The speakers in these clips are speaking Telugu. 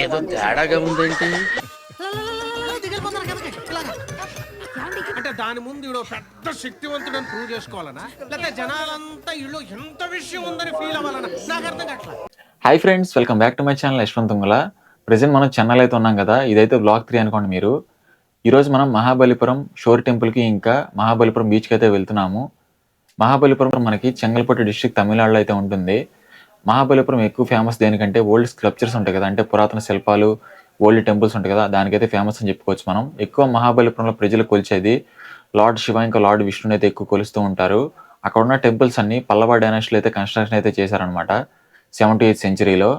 ఏదో తేడాగా ఉందేంటి? అంటే దాని ముందు ఈడో పెద్ద శక్తివంతుడని ప్రూవ్ చేసుకోవాలనా, లేకపోతే జనాలంతా ఇళ్ళు ఎంత విషయం ఉందని ఫీల్ అవ్వాలనా? నాకు అర్థం కావట్లేదు. Hi friends, welcome back to my channel Yashwanth Tungala. Present మనం చెన్నైలో అయితే ఉన్నాం కదా, ఇదైతే బ్లాగ్ 3 అనుకోండి మీరు. ఈరోజు మనం మహాబలిపురం షోర్ టెంపుల్కి ఇంకా మహాబలిపురం బీచ్కి అయితే వెళ్తున్నాము. మహాబలిపురం మనకి చెంగల్పట్టు డిస్ట్రిక్ట్ తమిళనాడులో అయితే ఉంటుంది. మహాబలిపురం ఎక్కువ ఫేమస్ దేనికంటే ఓల్డ్ స్కల్ప్చర్స్ ఉంటాయి కదా, అంటే పురాతన శిల్పాలు, ఓల్డ్ టెంపుల్స్ ఉంటాయి కదా, దానికైతే ఫేమస్ అని చెప్పుకోవచ్చు మనం. ఎక్కువ మహాబలిపురంలో ప్రజలు కొలిచేది లార్డ్ శివ ఇంకా లార్డ్ విష్ణుని అయితే ఎక్కువ కొలుస్తూ ఉంటారు. అక్కడ ఉన్న టెంపుల్స్ అన్ని పల్లవ డైనాసిటీలో అయితే కన్స్ట్రక్షన్ అయితే చేశారనమాట 78th సెంచరీలో.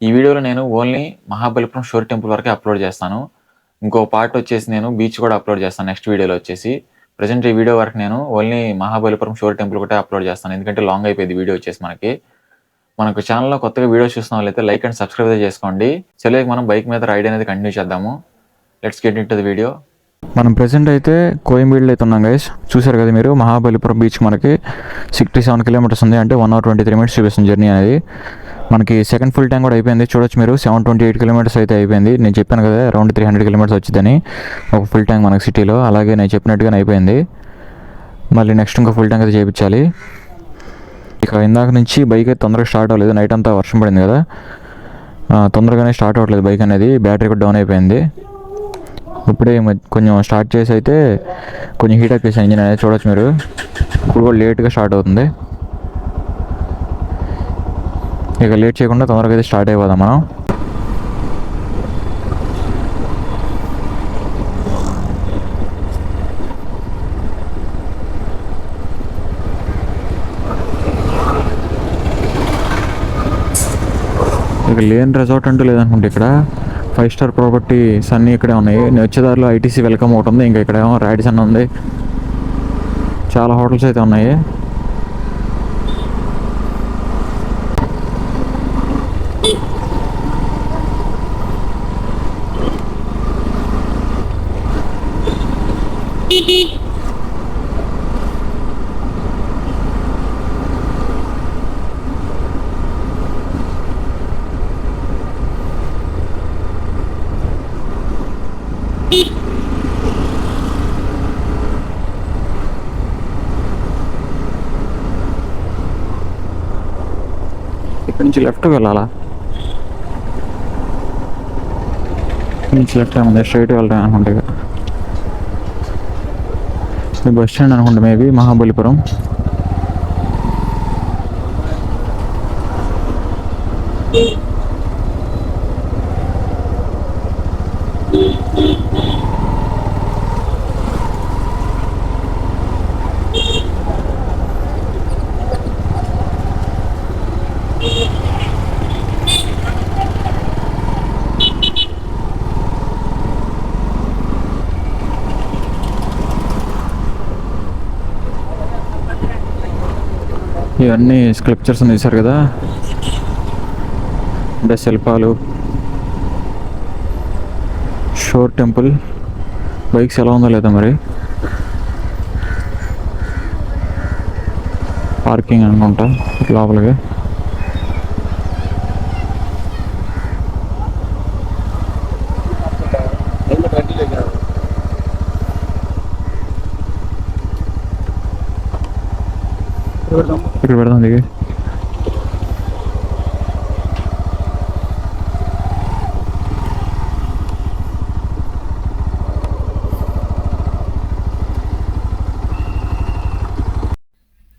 ఈ వీడియోలో నేను ఓన్లీ మహాబలిపురం షోర్ టెంపుల్ వరకే అప్లోడ్ చేస్తాను. ఇంకో పార్ట్ వచ్చేసి నేను బీచ్ కూడా అప్లోడ్ చేస్తాను నెక్స్ట్ వీడియోలో వచ్చేసి. ప్రజెంట్ ఈ వీడియో వరకు నేను ఓన్లీ మహాబలిపురం షోర్ టెంపుల్ ఒకటే అప్లోడ్ చేస్తాను, ఎందుకంటే లాంగ్ అయిపోయింది వీడియో వచ్చేసి మనకు ఛానల్లో కొత్తగా వీడియోస్ చూస్తున్న వాళ్ళైతే లైక్ అండ్ సబ్స్క్రైబ్ అయితే చేసుకోండి. చలో మనం బైక్ మీద రైడ్ అనేది కంటిన్యూ చేద్దాము. Let's get into the video. మనం ప్రెసెంట్ అయితే కోయంబేడులో అయితే ఉన్నాం గైస్. చూసారు కదా మీరు, మహాబలిపురం బీచ్ మనకి 67 కిలోమీటర్స్ ఉంది, అంటే 1 hour 23 minutes చూపిస్తుంది జర్నీ అనేది. మనకి సెకండ్ ఫుల్ ట్యాంక్ కూడా అయిపోయింది, చూడొచ్చు మీరు. 728 కిలోమీటర్స్ అయితే అయిపోయింది. నేను చెప్పాను కదా అరౌండ్ 300 కిలోమీటర్స్ వచ్చిందని ఒక ఫుల్ ట్యాంక్ మనకి సిటీలో. అలాగే నేను చెప్పినట్టుగానే అయిపోయింది. మళ్ళీ నెక్స్ట్ ఇంకో ఫుల్ ట్యాంక్ అయితే చేయించాలి. ఇక ఇందాక నుంచి బైక్ అయితే తొందరగా స్టార్ట్ అవ్వలేదు, నైట్ అంతా వర్షం పడింది కదా, తొందరగానే స్టార్ట్ అవ్వట్లేదు బైక్ అనేది. బ్యాటరీ కూడా డౌన్ అయిపోయింది. ఇప్పుడే కొంచెం స్టార్ట్ చేసి అయితే కొంచెం హీట్ ఎక్కేసాను ఇంజిన్ అనేది, చూడొచ్చు మీరు. ఇప్పుడు కూడా లేట్గా స్టార్ట్ అవుతుంది. ఇక లేట్ చేయకుండా తొందరగా అయితే స్టార్ట్ అయిపోదాం మనం. ఇక లేని రిసార్ట్ అంటూ లేదనుకుంటే ఇక్కడ 5 star ప్రాపర్టీస్ అన్నీ ఇక్కడే ఉన్నాయి. నేను వచ్చేదారిలో ఐటీసీ వెల్కమ్ ఒకటి ఉంది, ఇంకా ఇక్కడ ఏమో రాడిసన్ ఉంది. చాలా హోటల్స్ అయితే ఉన్నాయి. ఇక్కడ నుంచి లెఫ్ట్ వెళ్ళాలా? ఇక్కడ నుంచి లెఫ్ట్ ఏముంది, స్ట్రైట్ వెళ్తాం అనుకుంటే. ఇది బస్ స్టాండ్ అనుకుంటా మేబీ, మహాబలిపురం. ఇవన్నీ స్కల్ప్చర్స్ తీశారు కదా, అంటే శిల్పాలు. షోర్ టెంపుల్ బైక్స్ ఎలా ఉందో లేదా మరి, పార్కింగ్ అనుకుంటా లోపలికి. ఇక్కడ పెడదాం దిగి.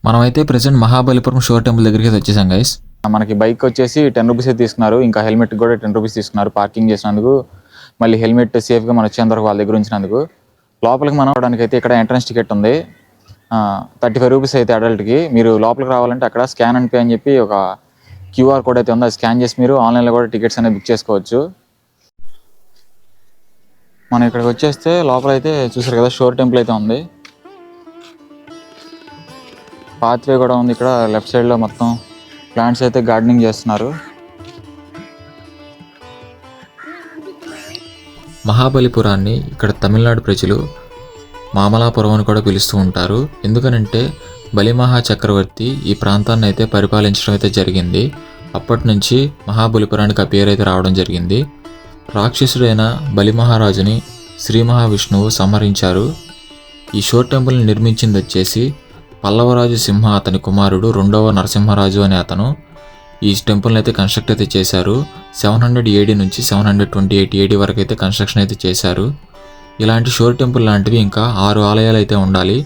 మనమైతే ప్రెసెంట్ మహాబలిపురం షోర్ టెంపుల్ దగ్గరికి అయితే వచ్చేసాం గైస్. మనకి బైక్ వచ్చేసి 10 రూపీస్ అయితే తీసుకున్నారు, ఇంకా హెల్మెట్ కూడా 10 రూపీస్ తీసుకున్నారు పార్కింగ్ చేసినందుకు. మళ్ళీ హెల్మెట్ సేఫ్గా మనం వచ్చేంత వరకు వాళ్ళ దగ్గర ఉంచినందుకు. లోపలికి మనం అవడానికి అయితే ఇక్కడ ఎంట్రన్స్ టికెట్ ఉంది, 35 రూపీస్ అయితే అడల్ట్కి. మీరు లోపలికి రావాలంటే అక్కడ స్కాన్ అండ్ పే అని చెప్పి ఒక క్యూఆర్ కోడ్ అయితే ఉంది, అది స్కాన్ చేసి మీరు ఆన్లైన్లో కూడా టికెట్స్ అనేది బుక్ చేసుకోవచ్చు. మనం ఇక్కడికి వచ్చేస్తే లోపల అయితే చూసారు కదా షోర్ టెంపుల్ అయితే ఉంది. పాత్వే కూడా ఉంది ఇక్కడ లెఫ్ట్ సైడ్లో. మొత్తం ప్లాంట్స్ అయితే గార్డెనింగ్ చేస్తున్నారు. మహాబలిపురాన్ని ఇక్కడ తమిళనాడు ప్రజలు మామలాపురం అని కూడా పిలుస్తూ ఉంటారు. ఎందుకనంటే బలిమహా చక్రవర్తి ఈ ప్రాంతాన్ని అయితే పరిపాలించడం అయితే జరిగింది. అప్పటి నుంచి మహాబలిపురానికి ఆ పేరు అయితే రావడం జరిగింది. రాక్షసుడైన బలి మహారాజుని శ్రీ మహావిష్ణువు సంహరించారు. ఈ షోర్ టెంపుల్ని నిర్మించింది వచ్చేసి పల్లవరాజు సింహ అతని కుమారుడు 2వ నరసింహరాజు అనే అతను ఈ టెంపుల్ని అయితే కన్స్ట్రక్ట్ అయితే చేశారు. 700 AD నుంచి 728 AD వరకు అయితే కన్స్ట్రక్షన్ అయితే చేశారు. ఇలాంటి షోర్ టెంపుల్ లాంటివి ఇంకా 6 ఆలయాలు అయితే ఉండాలి.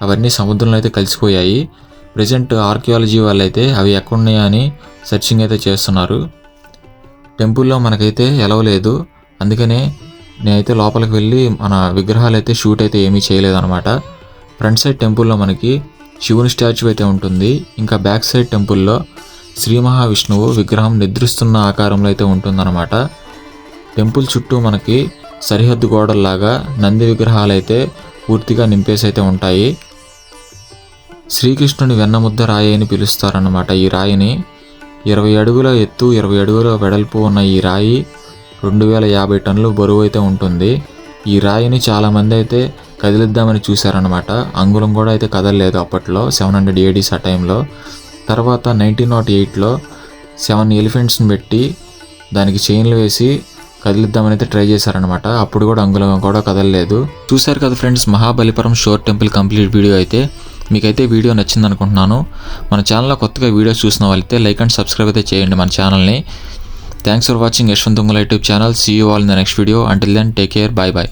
అవన్నీ సముద్రంలో అయితే కలిసిపోయాయి. ప్రజెంట్ ఆర్కియాలజీ వాళ్ళు అయితే అవి ఎక్కడున్నాయా అని సెర్చింగ్ అయితే చేస్తున్నారు. టెంపుల్లో మనకైతే ఎలవలేదు, అందుకనే నేనైతే లోపలికి వెళ్ళి మన విగ్రహాలు అయితే షూట్ అయితే ఏమీ చేయలేదన్నమాట. ఫ్రంట్ సైడ్ టెంపుల్లో మనకి శివుని స్టాచ్యూ అయితే ఉంటుంది. ఇంకా బ్యాక్ సైడ్ టెంపుల్లో శ్రీ మహావిష్ణువు విగ్రహం నిద్రిస్తున్న ఆకారంలో అయితే ఉంటుందన్నమాట. టెంపుల్ చుట్టూ మనకి సరిహద్దు గోడల్లాగా నంది విగ్రహాలు అయితే పూర్తిగా నింపేసి అయితే ఉంటాయి. శ్రీకృష్ణుని వెన్నముద్ద రాయి అని పిలుస్తారన్నమాట. ఈ రాయిని 20 అడుగుల ఎత్తు 20 అడుగుల వెడల్పు ఉన్న ఈ రాయి 2050 టన్నులు బరువు అయితే ఉంటుంది. ఈ రాయిని చాలామంది అయితే కదిలిద్దామని చూశారనమాట. అంగుళం కూడా అయితే కదలలేదు అప్పట్లో 700 AD ఆ టైంలో. తర్వాత 1908లో 7 ఎలిఫెంట్స్ని పెట్టి దానికి చైన్లు వేసి కదిలిద్దామని అయితే ట్రై చేశారనమాట. అప్పుడు కూడా అంగుళం కూడా కదలలేదు. చూశారు కదా ఫ్రెండ్స్, మహాబలిపురం షోర్ టెంపుల్ కంప్లీట్ వీడియో అయితే. మీకైతే వీడియో నచ్చింది అనుకుంటున్నాను. మన ఛానల్లో కొత్తగా వీడియోస్ చూసిన వాళ్ళైతే లైక్ అండ్ సబ్స్క్రైబ్ అయితే చేయండి మన ఛానల్ని. Thanks for watching Yashwanth Tungala YouTube channel. See you all in the next video. Until then take care. Bye bye.